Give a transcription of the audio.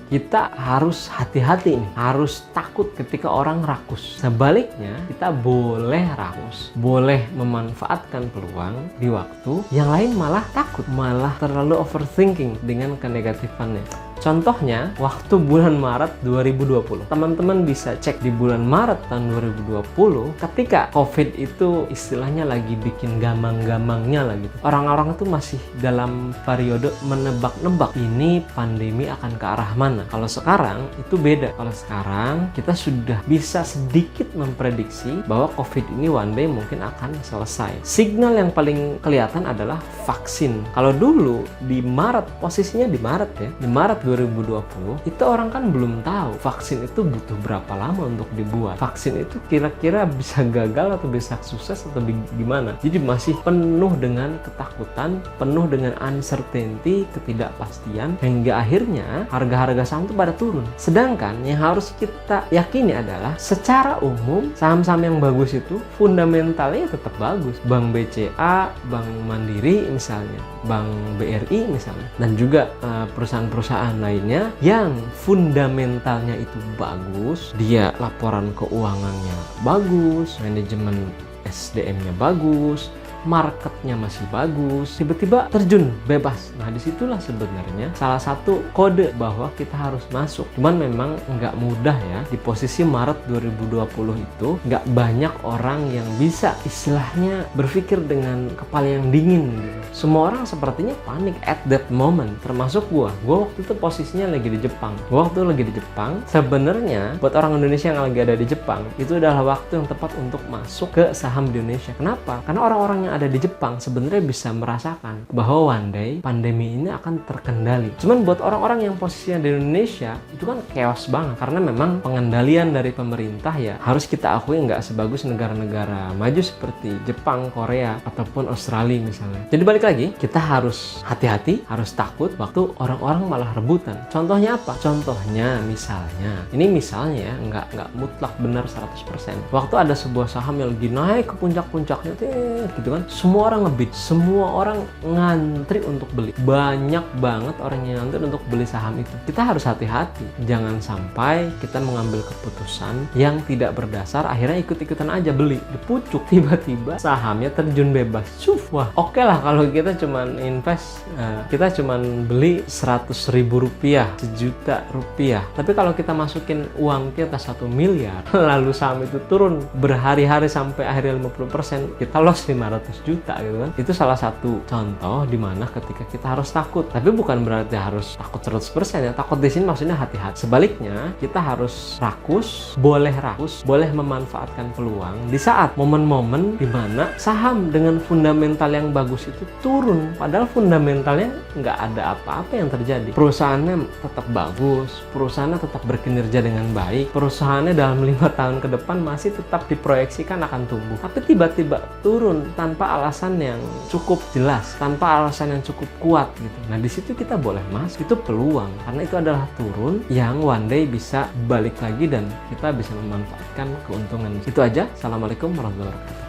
kita harus hati-hati nih, harus takut ketika orang rakus. Sebaliknya, kita boleh rakus, boleh memanfaatkan peluang di waktu yang lain malah takut, malah terlalu overthinking dengan kenegatifan. Contohnya, waktu bulan Maret 2020. Teman-teman bisa cek di bulan Maret tahun 2020, ketika COVID itu istilahnya lagi bikin gamang-gamangnya lah gitu. Orang-orang itu masih dalam periode menebak-nebak ini pandemi akan ke arah mana. Kalau sekarang itu beda. Kalau sekarang kita sudah bisa sedikit memprediksi bahwa COVID ini one day mungkin akan selesai. Signal yang paling kelihatan adalah vaksin. Kalau dulu di Maret, posisinya di Maret ya, di Maret 2020 itu orang kan belum tahu vaksin itu butuh berapa lama untuk dibuat, vaksin itu kira-kira bisa gagal atau bisa sukses atau gimana. Jadi masih penuh dengan ketakutan, penuh dengan uncertainty, ketidakpastian, hingga akhirnya harga-harga saham itu pada turun. Sedangkan yang harus kita yakini adalah secara umum saham-saham yang bagus itu fundamentalnya tetap bagus. Bank BCA, Bank Mandiri misalnya, Bank BRI misalnya, dan juga perusahaan-perusahaan lainnya yang fundamentalnya itu bagus, dia laporan keuangannya bagus, manajemen SDM-nya bagus, marketnya masih bagus, tiba-tiba terjun bebas. Nah, disitulah sebenarnya salah satu kode bahwa kita harus masuk. Cuman memang nggak mudah ya. Di posisi Maret 2020 itu nggak banyak orang yang bisa istilahnya berpikir dengan kepala yang dingin gitu. Semua orang sepertinya panik at that moment, termasuk gua. Gua waktu itu posisinya lagi di Jepang. Gua waktu lagi di Jepang, sebenarnya buat orang Indonesia yang lagi ada di Jepang, itu adalah waktu yang tepat untuk masuk ke saham di Indonesia. Kenapa? Karena orang-orang yang ada di Jepang sebenarnya bisa merasakan bahwa one day pandemi ini akan terkendali. Cuman buat orang-orang yang posisinya di Indonesia itu kan chaos banget, karena memang pengendalian dari pemerintah ya harus kita akui nggak sebagus negara-negara maju seperti Jepang, Korea, ataupun Australia misalnya. Jadi balik lagi, kita harus hati-hati, harus takut waktu orang-orang malah rebutan. Contohnya apa? Contohnya misalnya, ini misalnya ya, nggak mutlak benar 100%. Waktu ada sebuah saham yang lagi naik ke puncak-puncaknya gitu kan, semua orang ngebid, semua orang ngantri untuk beli. Banyak banget orang yang ngantri untuk beli saham itu. Kita harus hati-hati, jangan sampai kita mengambil keputusan yang tidak berdasar, akhirnya ikut-ikutan aja beli, dipucuk, tiba-tiba sahamnya terjun bebas. Wah, oke lah kalau kita cuman invest, kita cuman beli 100.000 rupiah, 1 juta rupiah. Tapi kalau kita masukin uang kita 1 miliar, lalu saham itu turun berhari-hari sampai akhirnya 50%, kita loss 500 juta gitu kan. Itu salah satu contoh dimana ketika kita harus takut. Tapi bukan berarti harus takut 100% ya. Takut di sini maksudnya hati-hati. Sebaliknya, kita harus rakus, boleh memanfaatkan peluang di saat momen-momen dimana saham dengan fundamental yang bagus itu turun. Padahal fundamentalnya nggak ada apa-apa yang terjadi. Perusahaannya tetap bagus, perusahaannya tetap berkinerja dengan baik, perusahaannya dalam 5 tahun ke depan masih tetap diproyeksikan akan tumbuh. Tapi tiba-tiba turun tanpa alasan yang cukup jelas, tanpa alasan yang cukup kuat gitu. Nah, di situ kita boleh masuk, itu peluang, karena itu adalah turun yang one day bisa balik lagi dan kita bisa memanfaatkan keuntungan. Itu aja. Assalamualaikum warahmatullahi wabarakatuh.